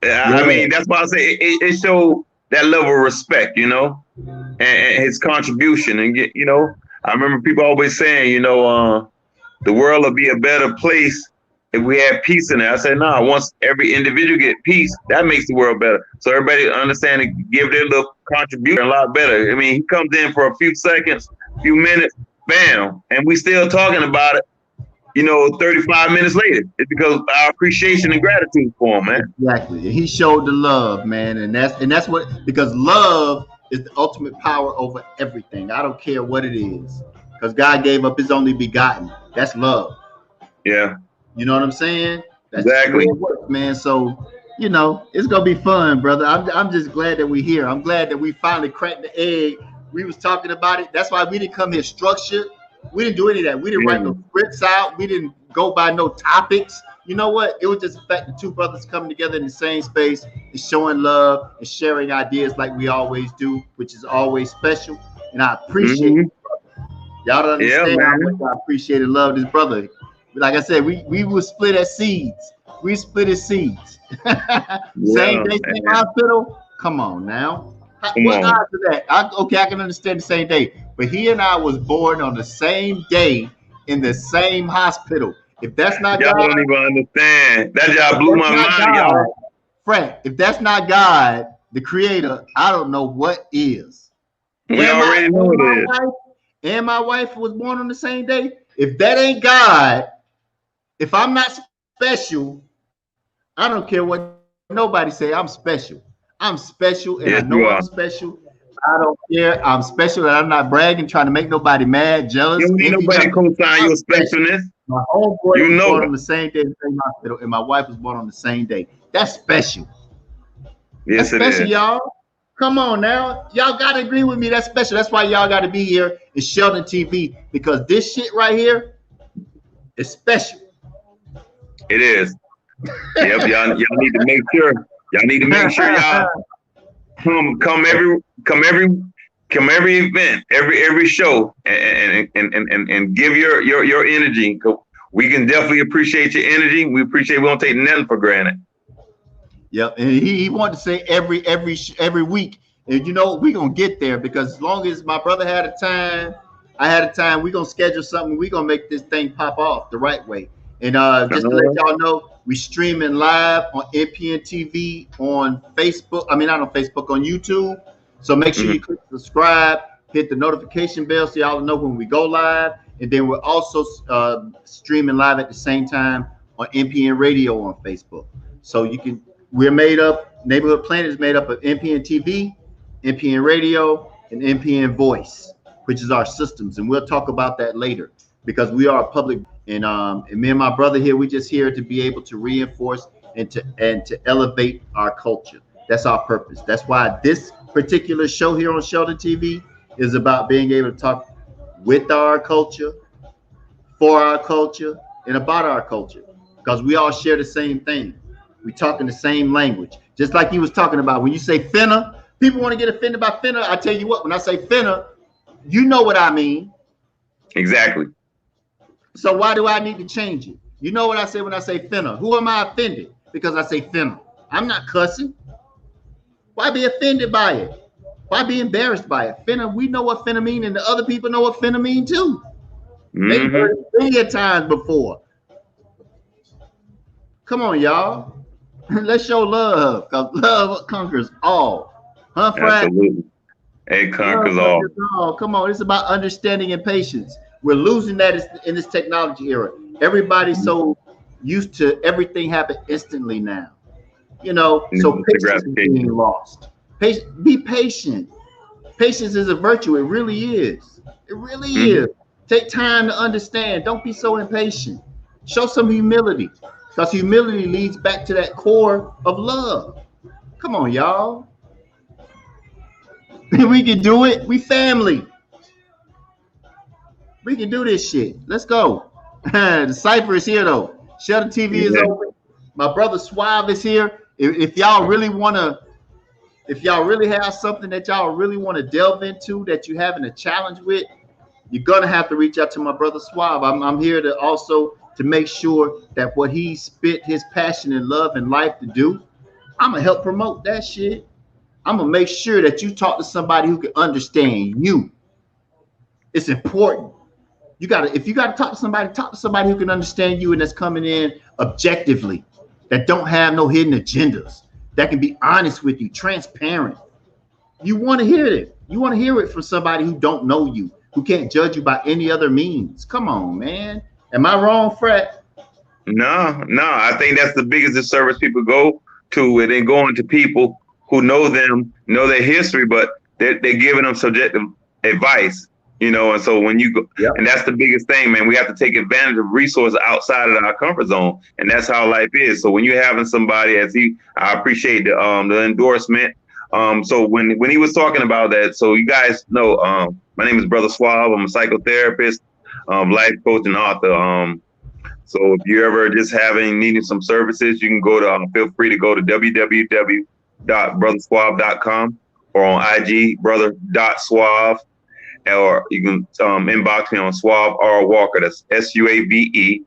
I mean, that's why I say it showed that level of respect, and his contribution. And I remember people always saying, the world will be a better place if we had peace in it. I said, no, once every individual get peace, that makes the world better. So everybody understand and give their little contribution a lot better. I mean, he comes in for a few seconds, few minutes, bam, and we still talking about it, 35 minutes later. It's because of our appreciation and gratitude for him, man. Exactly. He showed the love, man. And that's what, because love is the ultimate power over everything. I don't care what it is. Because God gave up his only begotten. That's love. Yeah. You know what I'm saying? That's exactly. The way it works, man. So, it's gonna be fun, brother. I'm just glad that we're here. I'm glad that we finally cracked the egg. We was talking about it. That's why we didn't come here structured. We didn't do any of that. We didn't write no scripts out. We didn't go by no topics. You know what? It was just the fact that two brothers coming together in the same space and showing love and sharing ideas like we always do, which is always special. And I appreciate it, brother. Y'all don't understand how much I appreciate and love this brother. Like I said, we will split as seeds. We split as seeds. Same day, same hospital. Come on now. What odds of that? I can understand the same day. But he and I was born on the same day in the same hospital. If that's not y'all God, don't even understand. That y'all blew my mind, y'all. Frank, if that's not God, the creator, I don't know what is. We already know it is. And my wife was born on the same day. If that ain't God, if I'm not special, I don't care what nobody say. I'm special. I'm special, and I know I'm special. I don't care. I'm special, and I'm not bragging, trying to make nobody mad, jealous. You don't need nobody co-sign your specialness. My homeboy was born on the same day in the same hospital, and my wife was born on the same day. That's special. Yes, that's special, y'all. Come on now. Y'all got to agree with me. That's special. That's why y'all got to be here in Sheldon TV, because this shit right here is special. It is. Yep, y'all need to make sure. Y'all need to make sure y'all come every event, every show, and give your energy. We can definitely appreciate your energy. We don't take nothing for granted. Yep, and he wanted to say every week, and we're gonna get there, because as long as my brother had a time, I had a time, we're gonna schedule something. We're gonna make this thing pop off the right way. And just to let y'all know, we streaming live on NPN TV on Facebook. I mean, not on Facebook, on YouTube. So make sure you click subscribe, hit the notification bell so y'all know when we go live. And then we're also streaming live at the same time on NPN Radio on Facebook. So we're made up, Neighborhood Planet is made up of NPN TV, NPN Radio, and NPN Voice, which is our systems. And we'll talk about that later, because we are a public. And me and my brother here, we just here to be able to reinforce and to elevate our culture. That's our purpose. That's why this particular show here on Sheldon TV is about being able to talk with our culture, for our culture, and about our culture, because we all share the same thing. We talking the same language. Just like he was talking about, when you say finna, people want to get offended by finna. I tell you what, when I say finna, you know what I mean. Exactly. So why do I need to change it? You know what I say when I say finna? Who am I offended because I say finna? I'm not cussing. Why be offended by it? Why be embarrassed by it? Finna, we know what finna mean, and the other people know what finna mean too. They've heard it many a times before. Come on, y'all. Let's show love, because love conquers all. Huh, Frank? Absolutely. It conquers all. Come on, it's about understanding and patience. We're losing that in this technology era. Everybody's so used to everything happen instantly now. So patience is being lost. Be patient. Patience is a virtue. It really is. It really is. Take time to understand. Don't be so impatient. Show some humility, because humility leads back to that core of love. Come on, y'all. We can do it. We family. We can do this shit. Let's go. The cipher is here though. Sheldon TV is open. My brother Suave is here. If y'all really have something that y'all really want to delve into, that you're having a challenge with, you're gonna have to reach out to my brother Suave. I'm here to also to make sure that what he spit his passion and love and life to do, I'm gonna help promote that shit. I'm gonna make sure that you talk to somebody who can understand you. It's important. If you gotta talk to somebody who can understand you and that's coming in objectively, that don't have no hidden agendas, that can be honest with you, transparent. You want to hear it. You want to hear it from somebody who don't know you, who can't judge you by any other means. Come on, man. Am I wrong, Fred? No. I think that's the biggest disservice people go to, and then going to people who know them, know their history, but they're giving them subjective advice, you know. And so when you go, and that's the biggest thing, man. We have to take advantage of resources outside of our comfort zone, and that's how life is. So when you're having somebody, I appreciate the endorsement. So when he was talking about that, so you guys know, my name is Brother Suave. I'm a psychotherapist, life coach, and author. So if you're ever just needing some services, you can feel free to go to www.brothersuave.com or on IG brother.suave, or you can inbox me on Suave R Walker. That's SUAVE,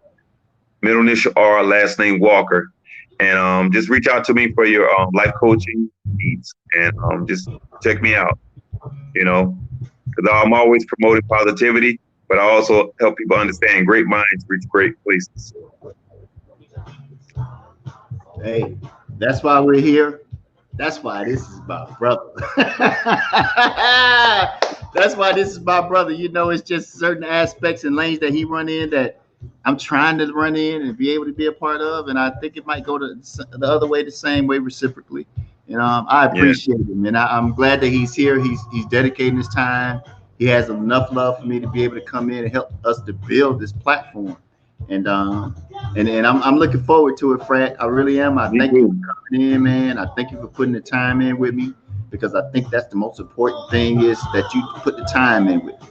middle initial R, last name Walker. And just reach out to me for your life coaching needs, and just check me out, you know, because I'm always promoting positivity, but I also help people understand great minds reach great places. Hey, that's why we're here. That's why this is my brother. That's why this is my brother. You know, it's just certain aspects and lanes that he run in that I'm trying to run in and be able to be a part of, and I think it might go the other way, the same way, reciprocally. And I appreciate him, and I'm glad that he's here. He's dedicating his time. He has enough love for me to be able to come in and help us to build this platform. And I'm looking forward to it, Fred. I really am. I thank you for coming in, man. I thank you for putting the time in with me, because I think that's the most important thing, is that you put the time in with me.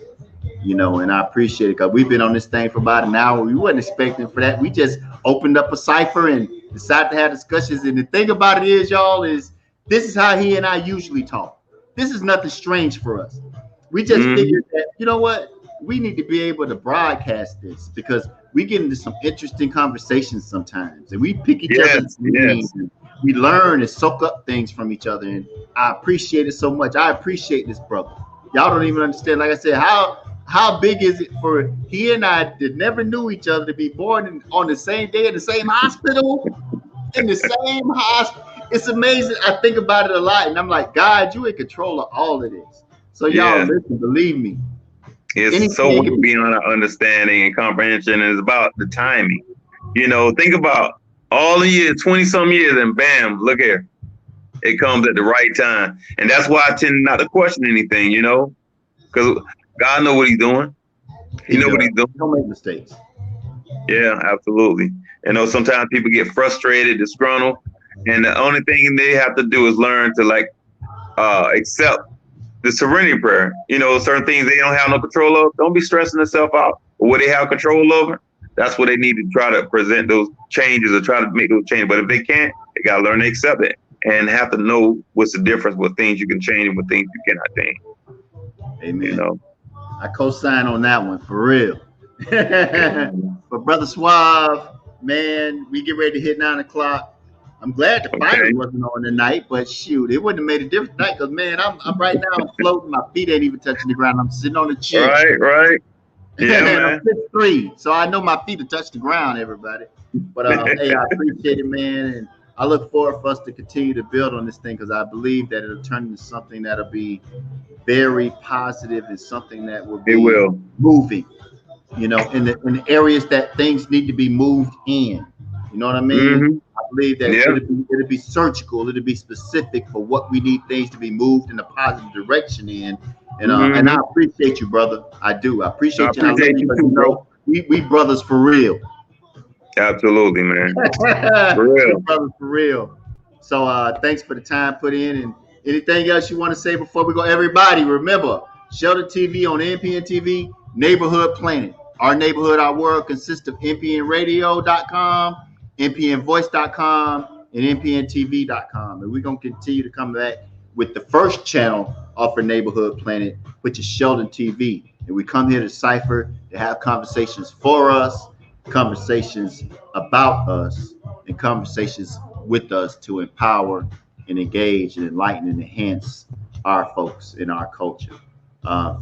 You know, and I appreciate it, because we've been on this thing for about an hour. We wasn't expecting for that. We just opened up a cipher and decided to have discussions. And the thing about it is, y'all, is this is how he and I usually talk. This is nothing strange for us. We just figured that, you know what, we need to be able to broadcast this, because we get into some interesting conversations sometimes, and we pick each other's brains, and we learn and soak up things from each other. And I appreciate it so much. I appreciate this brother. Y'all don't even understand. Like I said, how big is it for he and I that never knew each other to be born on the same day in the same hospital, in the same hospital? It's amazing. I think about it a lot, and I'm like, God, you in control of all of this. So y'all listen, believe me. It's so beyond our understanding and comprehension. It's about the timing. You know, think about all the years, 20-some years, and bam, look here. It comes at the right time. And that's why I tend not to question anything, you know, because God knows what he's doing. He knows what he's doing. Don't make mistakes. Yeah, absolutely. You know, sometimes people get frustrated, disgruntled, and the only thing they have to do is learn to accept the serenity prayer. You know, certain things they don't have no control of. Don't be stressing themselves out. But what they have control over, that's what they need to try to present those changes or try to make those changes. But if they can't, they got to learn to accept it and have to know what's the difference with things you can change and with things you cannot change. Amen. You know, I co-sign on that one for real. But Brother Suave, man, we get ready to hit 9 o'clock. I'm glad the finals wasn't on tonight, but shoot, it wouldn't have made a difference tonight, because man, I'm right now, I'm floating, my feet ain't even touching the ground. I'm sitting on the chair. Right. Yeah, man. I'm 6'3", so I know my feet will touch the ground, everybody. But hey, I appreciate it, man, and I look forward for us to continue to build on this thing, because I believe that it'll turn into something that'll be very positive and something that will be moving, you know, in the areas that things need to be moved in. You know what I mean? I believe that it'll be surgical. It'll be specific for what we need things to be moved in a positive direction in. And and I appreciate you, brother. I do. I appreciate you. I appreciate you too, bro. We brothers for real. Absolutely, man. For real. Brothers for real. So thanks for the time put in. And anything else you want to say before we go? Everybody, remember, Shelter TV on NPN TV, Neighborhood Planet. Our neighborhood, our world consists of npnradio.com, npnvoice.com, and npntv.com. And we're going to continue to come back with the first channel off of Neighborhood Planet, which is Sheldon TV. And we come here to cipher, to have conversations for us, conversations about us and conversations with us to empower and engage and enlighten and enhance our folks in our culture.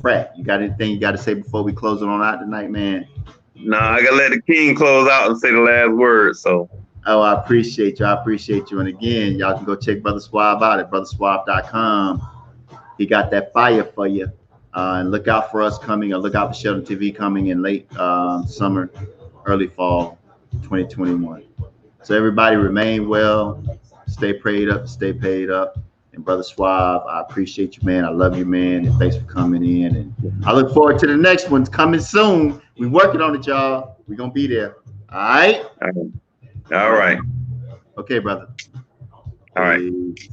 Frat, you got anything you got to say before we close it on out tonight, man? Nah, I gotta let the king close out and say the last word. So. Oh, I appreciate you. I appreciate you. And again, y'all can go check Brother Swab out at brotherswab.com. He got that fire for you. And look out for us coming, or look out for Sheldon TV coming in late summer, early fall 2021. So everybody remain well, stay prayed up, stay paid up. And Brother Swab, I appreciate you, man. I love you, man. And thanks for coming in. And I look forward to the next one's coming soon. We working on it, y'all. We're going to be there. All right? All right. Okay, brother. All right. Peace.